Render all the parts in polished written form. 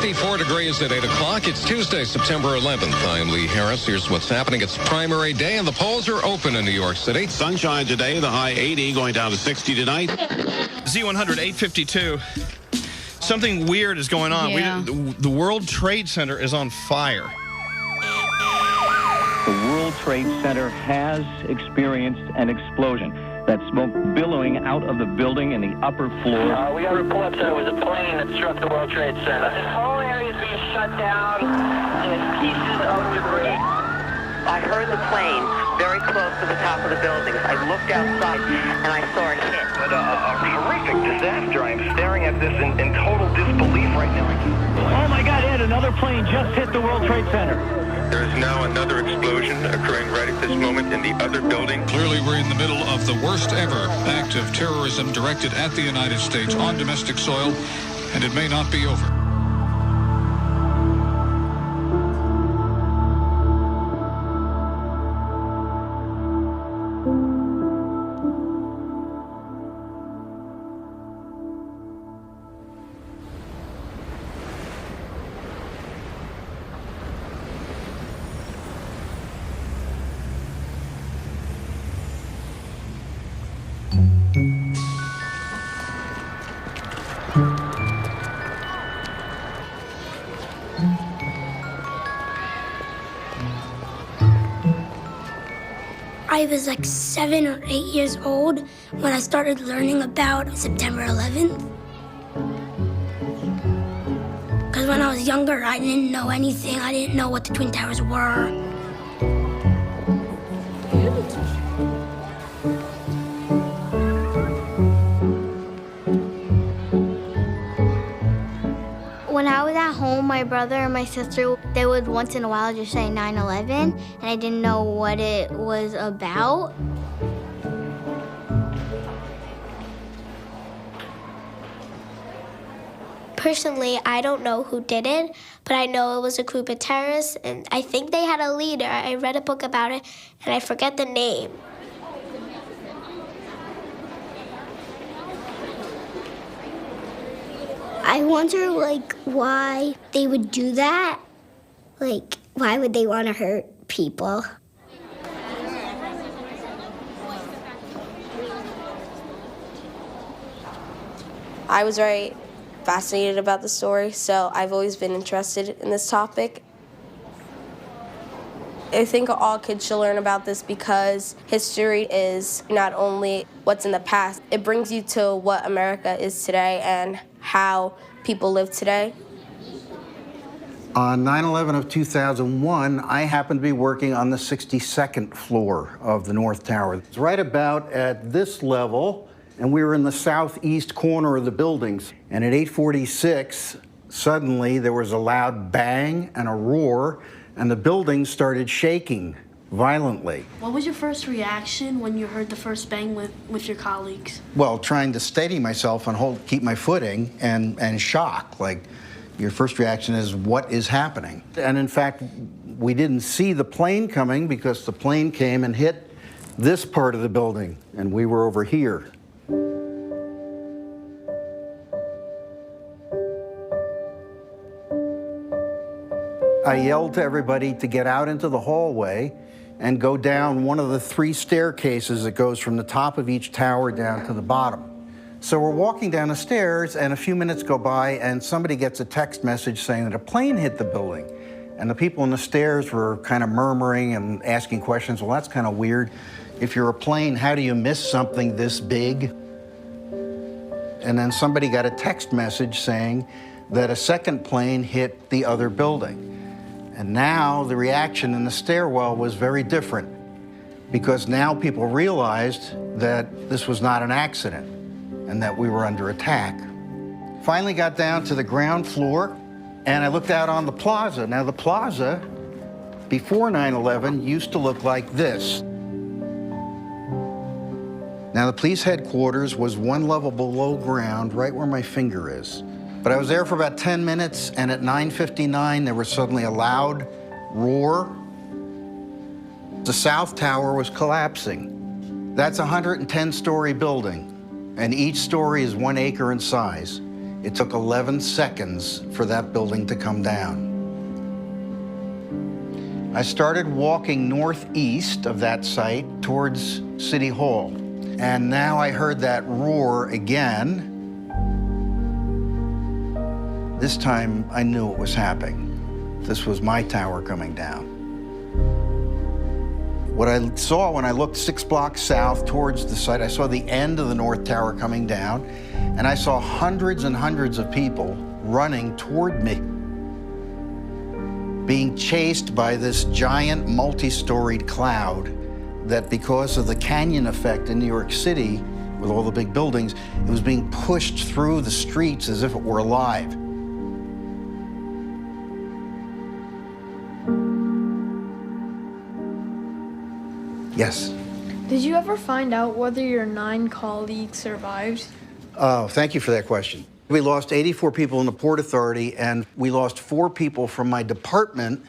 54 degrees at 8 o'clock. It's Tuesday, September 11th. I'm Lee Harris. Here's what's happening. It's primary day, and the polls are open in New York City. Sunshine today, the high 80, going down to 60 tonight. Z100, 852. Something weird is going on. Yeah. The World Trade Center is on fire. The World Trade Center has experienced an explosion. That smoke billowing out of the building in the upper floor. We got reports that it was a plane that struck the World Trade Center. This whole area is being shut down in pieces of debris. I heard the plane very close to the top of the building. I looked outside and I saw it hit. But a horrific disaster. I'm staring at this in total disbelief right now. Oh my God, Ed, another plane just hit the World Trade Center. There is now another explosion occurring right at this moment in the other building. Clearly, we're in the middle of the worst ever act of terrorism directed at the United States on domestic soil, and it may not be over. I was like 7 or 8 years old when I started learning about September 11th. Because when I was younger, I didn't know anything. I didn't know what the Twin Towers were. When I was at home, my brother and my sister, they would once in a while just say 9/11, and I didn't know what it was about. Personally, I don't know who did it, but I know it was a group of terrorists, and I think they had a leader. I read a book about it, and I forget the name. I wonder, why they would do that. Why would they want to hurt people? I was very fascinated about the story, so I've always been interested in this topic. I think all kids should learn about this because history is not only what's in the past, it brings you to what America is today and how people live today. On 9/11 of 2001, I happened to be working on the 62nd floor of the North Tower. It's right about at this level, and we were in the southeast corner of the buildings. And at 8:46, suddenly there was a loud bang and a roar, and the building started shaking violently. What was your first reaction when you heard the first bang with your colleagues? Well, trying to steady myself and keep my footing and shock. Your first reaction is, what is happening? And in fact, we didn't see the plane coming because the plane came and hit this part of the building, and we were over here. I yelled to everybody to get out into the hallway and go down one of the 3 staircases that goes from the top of each tower down to the bottom. So we're walking down the stairs, and a few minutes go by, and somebody gets a text message saying that a plane hit the building. And the people on the stairs were kind of murmuring and asking questions. Well, that's kind of weird. If you're a plane, how do you miss something this big? And then somebody got a text message saying that a second plane hit the other building. And now the reaction in the stairwell was very different, because now people realized that this was not an accident and that we were under attack. Finally got down to the ground floor, and I looked out on the plaza. Now the plaza, before 9/11, used to look like this. Now the police headquarters was 1 level below ground, right where my finger is. But I was there for about 10 minutes, and at 9:59, there was suddenly a loud roar. The South Tower was collapsing. That's a 110-story building, and each story is 1 acre in size. It took 11 seconds for that building to come down. I started walking northeast of that site towards City Hall. And now I heard that roar again. This time I knew it was happening. This was my tower coming down. What I saw when I looked 6 blocks south towards the site, I saw the end of the North Tower coming down, and I saw hundreds and hundreds of people running toward me, being chased by this giant multi-storied cloud that, because of the canyon effect in New York City, with all the big buildings, it was being pushed through the streets as if it were alive. Yes? Did you ever find out whether your 9 colleagues survived? Oh, thank you for that question. We lost 84 people in the Port Authority, and we lost 4 people from my department,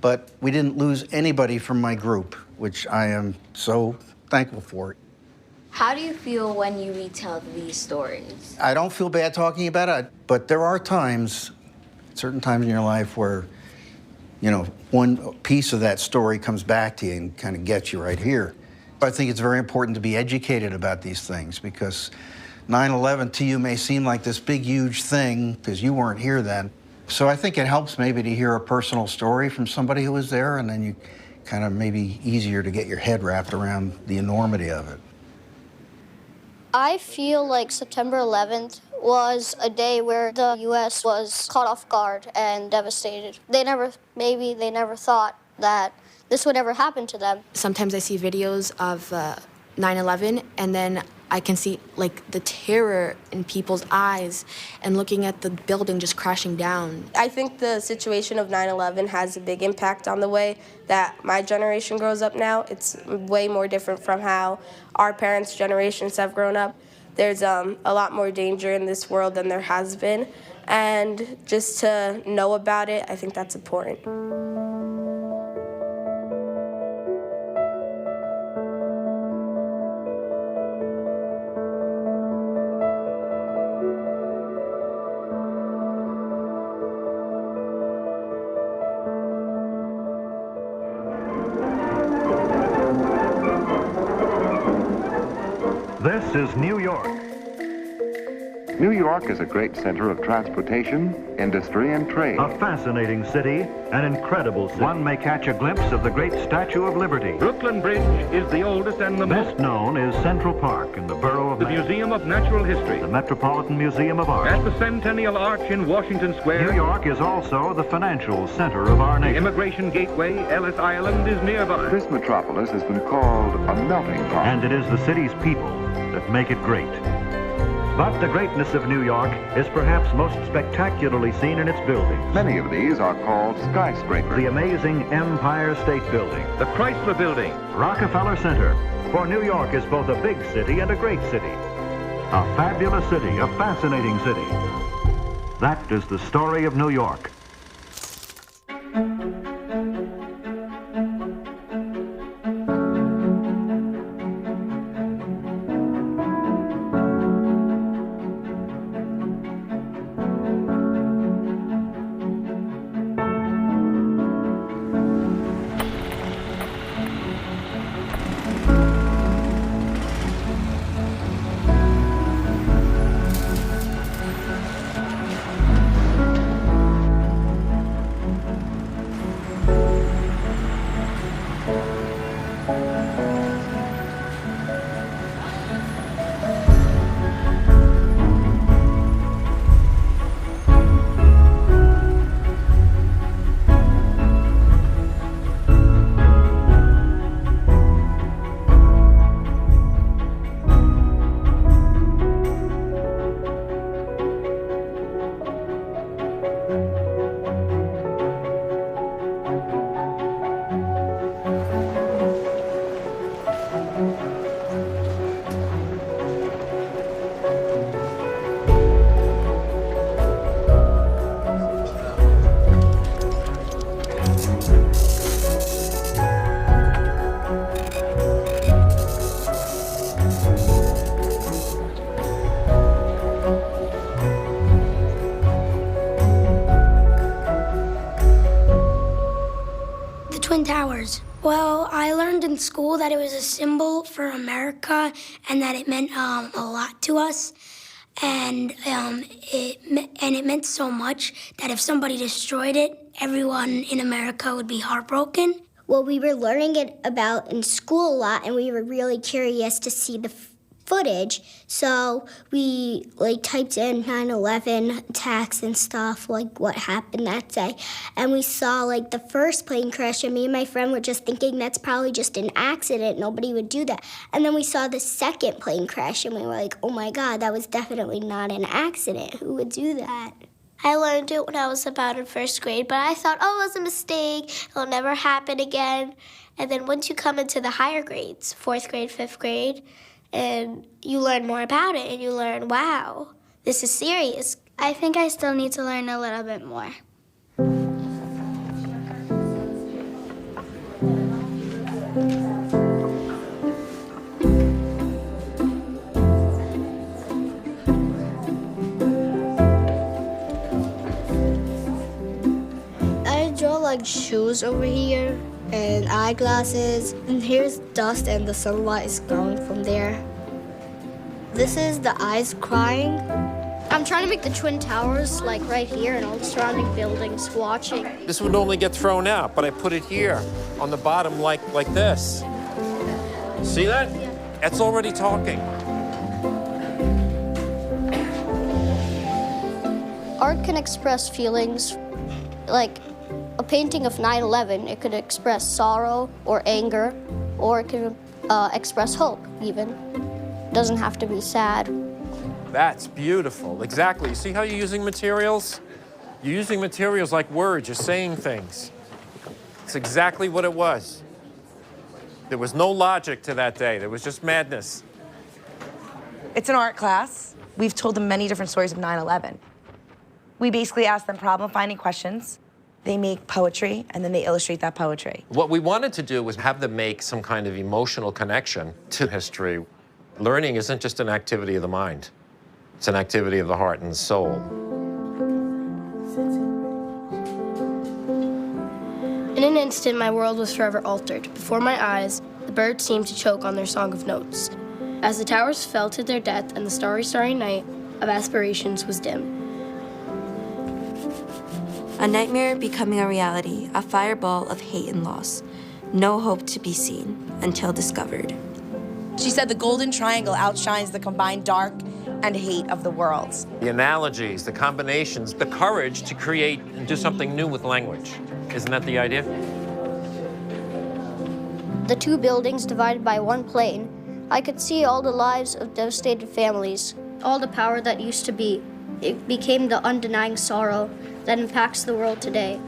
but we didn't lose anybody from my group, which I am so thankful for. How do you feel when you retell these stories? I don't feel bad talking about it, but there are times, certain times in your life where, you know, one piece of that story comes back to you and kind of gets you right here. I think it's very important to be educated about these things, because 9/11 to you may seem like this big, huge thing because you weren't here then. So I think it helps maybe to hear a personal story from somebody who was there, and then you kind of maybe easier to get your head wrapped around the enormity of it. I feel like September 11th was a day where the U.S. was caught off guard and devastated. They never thought that this would ever happen to them. Sometimes I see videos of 9/11, and then I can see like the terror in people's eyes and looking at the building just crashing down. I think the situation of 9/11 has a big impact on the way that my generation grows up now. It's way more different from how our parents' generations have grown up. There's a lot more danger in this world than there has been, and just to know about it, I think that's important. This is New York. New York is a great center of transportation, industry, and trade. A fascinating city, an incredible city. One may catch a glimpse of the great Statue of Liberty. Brooklyn Bridge is the oldest and the best known is Central Park in the borough of the Museum of Natural History, the Metropolitan Museum of Art. At the Centennial Arch in Washington Square. New York is also the financial center of our nation. The immigration gateway, Ellis Island, is nearby. This metropolis has been called a melting pot. And it is the city's people that make it great. But the greatness of New York is perhaps most spectacularly seen in its buildings. Many of these are called skyscrapers. The amazing Empire State Building. The Chrysler Building. Rockefeller Center. For New York is both a big city and a great city. A fabulous city, a fascinating city. That is the story of New York. Twin Towers. Well, I learned in school that it was a symbol for America and that it meant a lot to us. And it meant so much that if somebody destroyed it, everyone in America would be heartbroken. Well, we were learning it about in school a lot, and we were really curious to see the footage. So we typed in 9/11 attacks and stuff, like what happened that day. And we saw the first plane crash, and me and my friend were just thinking that's probably just an accident. Nobody would do that. And then we saw the second plane crash, and we were like, oh my God, that was definitely not an accident. Who would do that? I learned it when I was about in first grade, but I thought, oh, it was a mistake. It'll never happen again. And then once you come into the higher grades, 4th grade, 5th grade, and you learn more about it, and you learn, wow, this is serious. I think I still need to learn a little bit more. Shoes over here and eyeglasses, and here's dust and the sunlight is going from there. This is the eyes crying. I'm trying to make the Twin Towers right here and all the surrounding buildings watching. This would normally get thrown out, but I put it here on the bottom like this. See that? It's already talking. Art can express feelings like a painting of 9/11, it could express sorrow or anger, or it can express hope, even. It doesn't have to be sad. That's beautiful. Exactly. You see how you're using materials? You're using materials like words. You're saying things. It's exactly what it was. There was no logic to that day. There was just madness. It's an art class. We've told them many different stories of 9/11. We basically ask them problem-finding questions. They make poetry, and then they illustrate that poetry. What we wanted to do was have them make some kind of emotional connection to history. Learning isn't just an activity of the mind. It's an activity of the heart and the soul. In an instant, my world was forever altered. Before my eyes, the birds seemed to choke on their song of notes. As the towers fell to their death and the starry, starry night of aspirations was dim. A nightmare becoming a reality, a fireball of hate and loss. No hope to be seen until discovered. She said the golden triangle outshines the combined dark and hate of the worlds. The analogies, the combinations, the courage to create and do something new with language. Isn't that the idea? The two buildings divided by one plane, I could see all the lives of devastated families, all the power that used to be. It became the undenying sorrow that impacts the world today.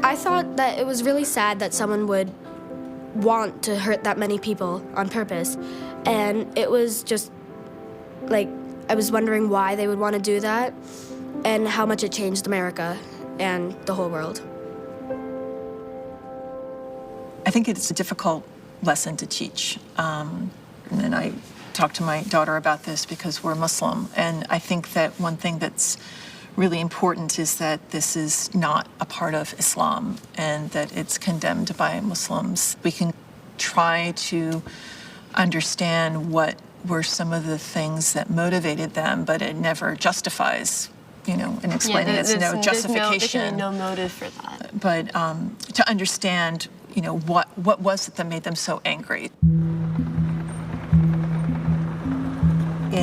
I thought that it was really sad that someone would want to hurt that many people on purpose. And it was just I was wondering why they would want to do that and how much it changed America and the whole world. I think it's a difficult lesson to teach. And I talked to my daughter about this because we're Muslim. And I think that one thing that's really important is that this is not a part of Islam and that it's condemned by Muslims. We can try to understand what were some of the things that motivated them, but it never justifies, and explaining it's no justification. There's no motive for that. But to understand, what was it that made them so angry.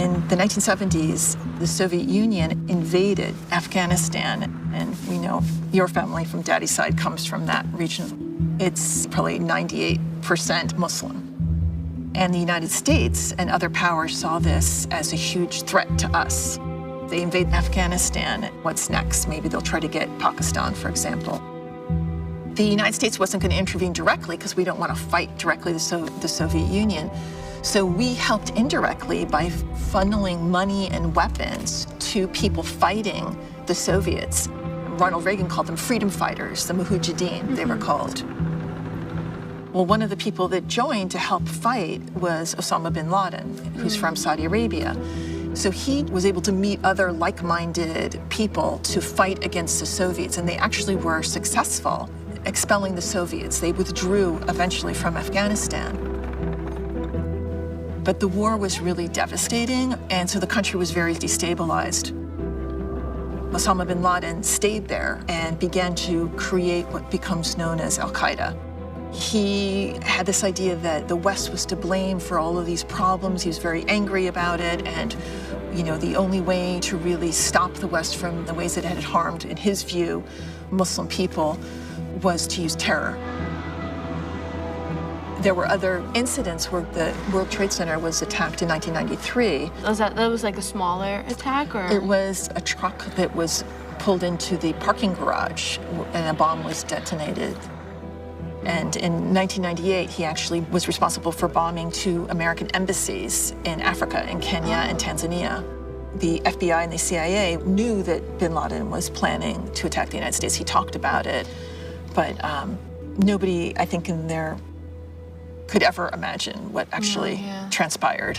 In the 1970s, the Soviet Union invaded Afghanistan, and we know your family from Daddy's side comes from that region. It's probably 98% Muslim. And the United States and other powers saw this as a huge threat to us. They invade Afghanistan. What's next? Maybe they'll try to get Pakistan, for example. The United States wasn't going to intervene directly because we don't want to fight directly the Soviet Union. So we helped indirectly by funneling money and weapons to people fighting the Soviets. Ronald Reagan called them freedom fighters, the Mujahideen, they were called. Well, one of the people that joined to help fight was Osama bin Laden, who's from Saudi Arabia. So he was able to meet other like-minded people to fight against the Soviets, and they actually were successful expelling the Soviets. They withdrew eventually from Afghanistan. But the war was really devastating, and so the country was very destabilized. Osama bin Laden stayed there and began to create what becomes known as Al-Qaeda. He had this idea that the West was to blame for all of these problems. He was very angry about it, and the only way to really stop the West from the ways that it had harmed, in his view, Muslim people was to use terror. There were other incidents where the World Trade Center was attacked in 1993. That was like a smaller attack, or? It was a truck that was pulled into the parking garage and a bomb was detonated. And in 1998, he actually was responsible for bombing 2 American embassies in Africa, in Kenya and Tanzania. The FBI and the CIA knew that bin Laden was planning to attack the United States. He talked about it, but nobody, I think, in there could ever imagine what actually transpired.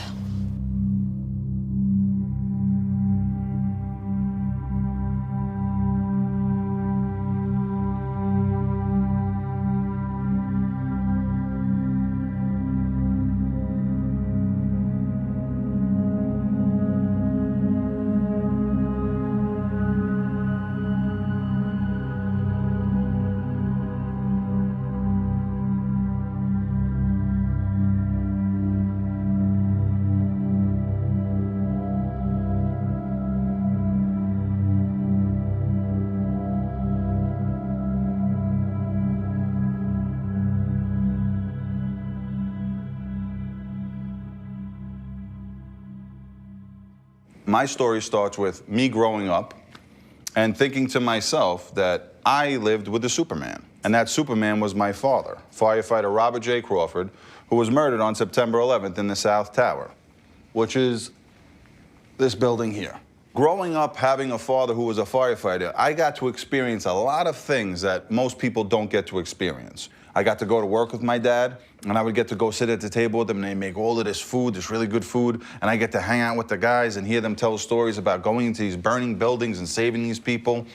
My story starts with me growing up and thinking to myself that I lived with a Superman, and that Superman was my father, firefighter Robert J. Crawford, who was murdered on September 11th in the South Tower, which is this building here. Growing up having a father who was a firefighter, I got to experience a lot of things that most people don't get to experience. I got to go to work with my dad, and I would get to go sit at the table with them, and they make all of this food, this really good food, and I get to hang out with the guys and hear them tell stories about going into these burning buildings and saving these people.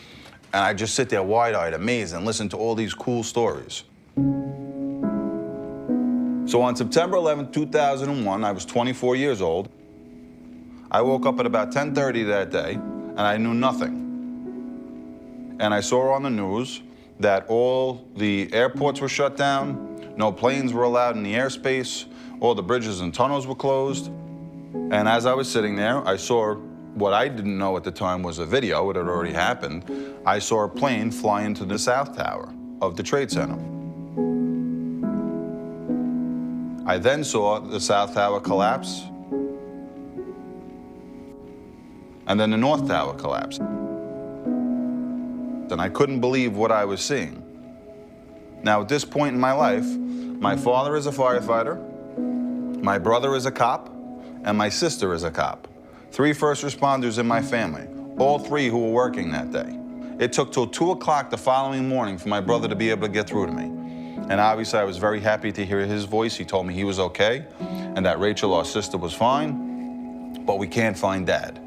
And I just sit there wide-eyed, amazed, and listen to all these cool stories. So on September 11, 2001, I was 24 years old. I woke up at about 10:30 that day, and I knew nothing. And I saw on the news that all the airports were shut down, no planes were allowed in the airspace, all the bridges and tunnels were closed. And as I was sitting there, I saw what I didn't know at the time was a video, it had already happened. I saw a plane fly into the South Tower of the Trade Center. I then saw the South Tower collapse, and then the North Tower collapsed. And I couldn't believe what I was seeing. Now, at this point in my life, my father is a firefighter, my brother is a cop, and my sister is a cop. 3 first responders in my family, all 3 who were working that day. It took till 2 o'clock the following morning for my brother to be able to get through to me. And obviously, I was very happy to hear his voice. He told me he was okay, and that Rachel, our sister, was fine, but we can't find Dad.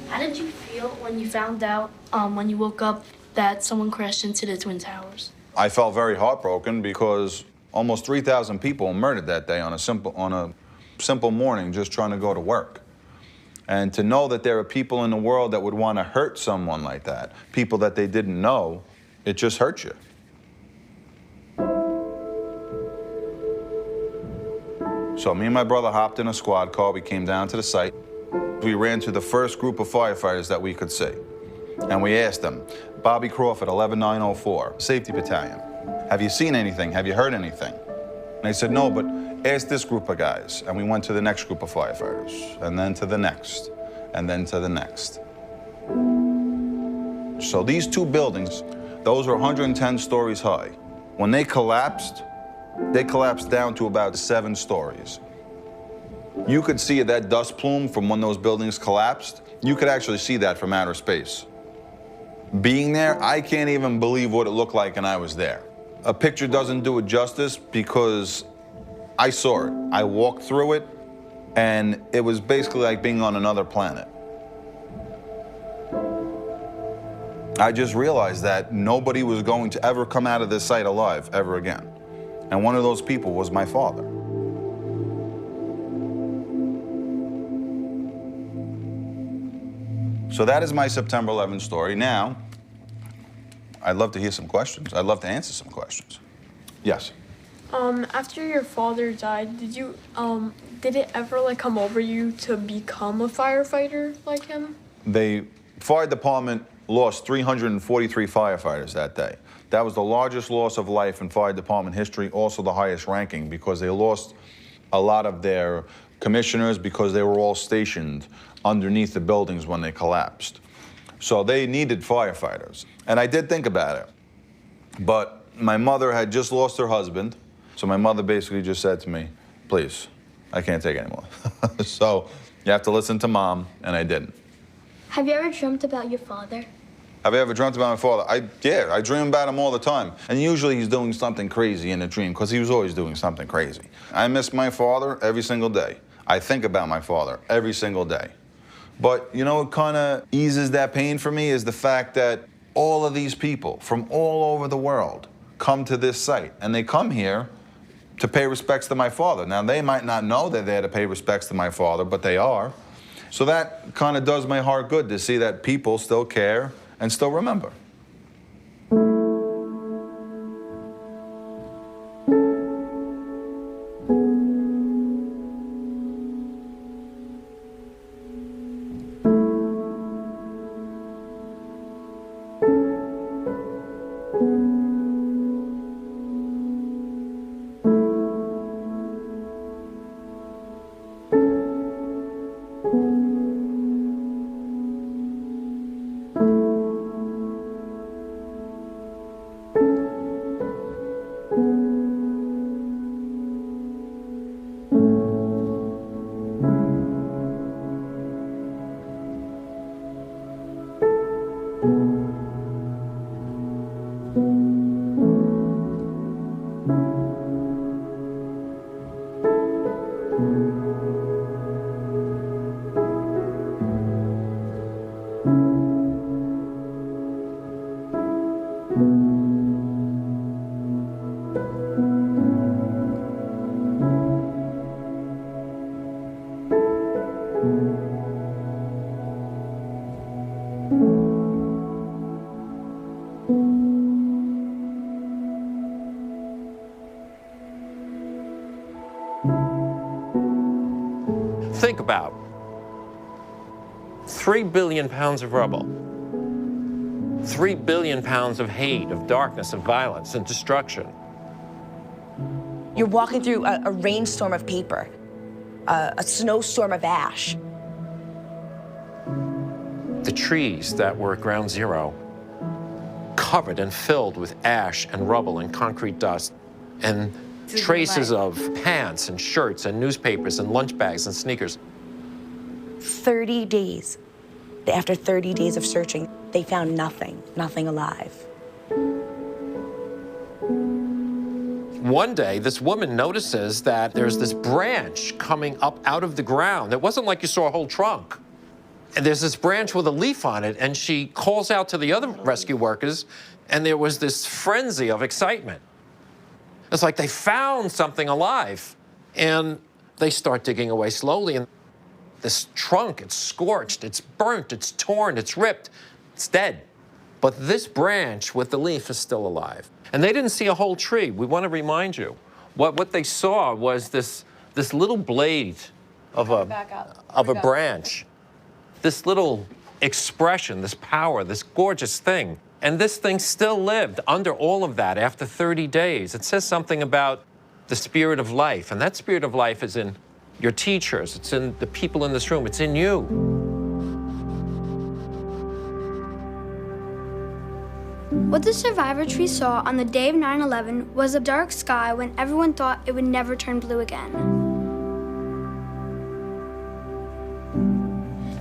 How did you feel when you found out, when you woke up, that someone crashed into the Twin Towers? I felt very heartbroken because almost 3,000 people were murdered that day on a simple morning just trying to go to work. And to know that there are people in the world that would want to hurt someone like that, people that they didn't know, it just hurts you. So me and my brother hopped in a squad car. We came down to the site. We ran to the first group of firefighters that we could see. And we asked them, Bobby Crawford, 11904, Safety Battalion, have you seen anything? Have you heard anything? And they said, no, but ask this group of guys. And we went to the next group of firefighters, and then to the next, and then to the next. So these 2 buildings, those were 110 stories high. When they collapsed down to about 7 stories. You could see that dust plume from when those buildings collapsed. You could actually see that from outer space. Being there, I can't even believe what it looked like, and I was there. A picture doesn't do it justice because I saw it. I walked through it, and it was basically like being on another planet. I just realized that nobody was going to ever come out of this site alive ever again. And one of those people was my father. So that is my September 11th story. Now, I'd love to hear some questions. I'd love to answer some questions. Yes? After your father died, did it ever like come over you to become a firefighter like him? The fire department lost 343 firefighters that day. That was the largest loss of life in fire department history, also the highest ranking, because they lost a lot of their commissioners because they were all stationed underneath the buildings when they collapsed. So they needed firefighters. And I did think about it. But my mother had just lost her husband, so my mother basically just said to me, please, I can't take it anymore. So you have to listen to Mom, and I didn't. Have you ever dreamt about your father? Have you ever dreamt about my father? Yeah, I dream about him all the time. And usually he's doing something crazy in a dream, because he was always doing something crazy. I miss my father every single day. I think about my father every single day. But you know what kind of eases that pain for me is the fact that all of these people from all over the world come to this site, and they come here to pay respects to my father. Now, they might not know they're there to pay respects to my father, but they are. So that kind of does my heart good to see that people still care and still remember. Think about 3 billion pounds of rubble, 3 billion pounds of hate, of darkness, of violence and destruction. You're walking through a rainstorm of paper, a snowstorm of ash. The trees that were at ground zero, covered and filled with ash and rubble and concrete dust, and traces of pants and shirts and newspapers and lunch bags and sneakers. 30 days. After 30 days of searching, they found nothing, nothing alive. One day, this woman notices that there's this branch coming up out of the ground. It wasn't like you saw a whole trunk. And there's this branch with a leaf on it, and she calls out to the other rescue workers, and there was this frenzy of excitement. It's like they found something alive, and they start digging away slowly, and this trunk, it's scorched, it's burnt, it's torn, it's ripped, it's dead. But this branch with the leaf is still alive. And they didn't see a whole tree. We want to remind you. What they saw was this little blade of a branch, this little expression, this power, this gorgeous thing. And this thing still lived under all of that after 30 days. It says something about the spirit of life, and that spirit of life is in your teachers, it's in the people in this room, it's in you. What the survivor tree saw on the day of 9/11 was a dark sky when everyone thought it would never turn blue again.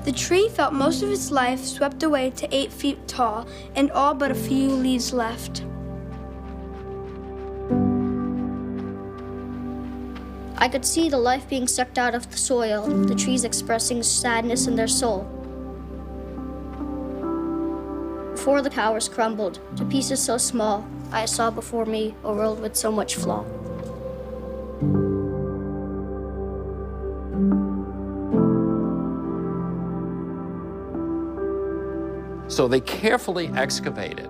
The tree felt most of its life swept away to 8 feet tall and all but a few leaves left. I could see the life being sucked out of the soil, the trees expressing sadness in their soul. Before the towers crumbled to pieces so small, I saw before me a world with so much flaw. So they carefully excavate it,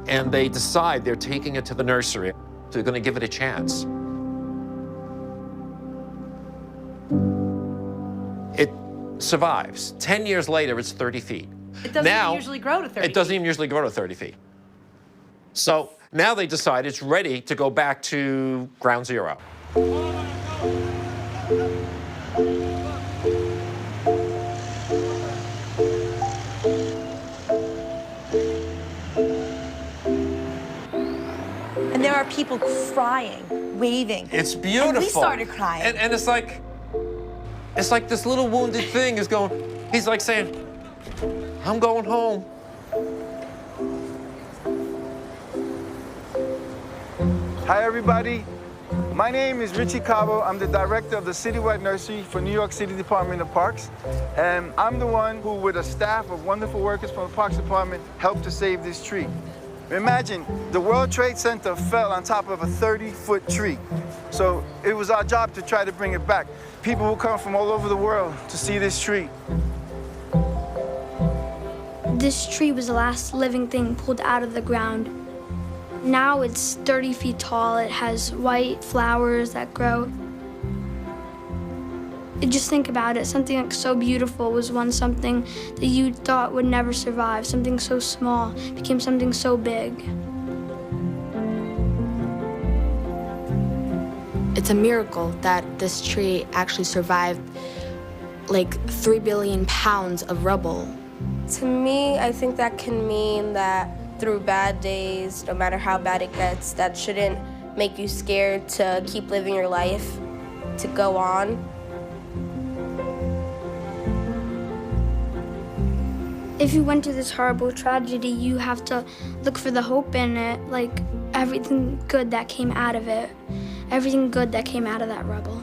and they decide they're taking it to the nursery. They're going to give it a chance. It survives. 10 years later, it's 30 feet. It doesn't even usually grow to 30 It doesn't even usually grow to 30 feet. So now they decide it's ready to go back to ground zero. And there are people crying, waving. It's beautiful. And we started crying. And it's like this little wounded thing is going, he's like saying, I'm going home. Hi, everybody. My name is Richie Cabo. I'm the director of the Citywide Nursery for New York City Department of Parks. And I'm the one who, with a staff of wonderful workers from the Parks Department, helped to save this tree. Imagine, the World Trade Center fell on top of a 30-foot tree. So it was our job to try to bring it back. People will come from all over the world to see this tree. This tree was the last living thing pulled out of the ground. Now it's 30 feet tall. It has white flowers that grow. Just think about it. Something like so beautiful was once something that you thought would never survive. Something so small became something so big. It's a miracle that this tree actually survived like 3 billion pounds of rubble. To me, I think that can mean that through bad days, no matter how bad it gets, that shouldn't make you scared to keep living your life, to go on. If you went through this horrible tragedy, you have to look for the hope in it, like everything good that came out of it, everything good that came out of that rubble.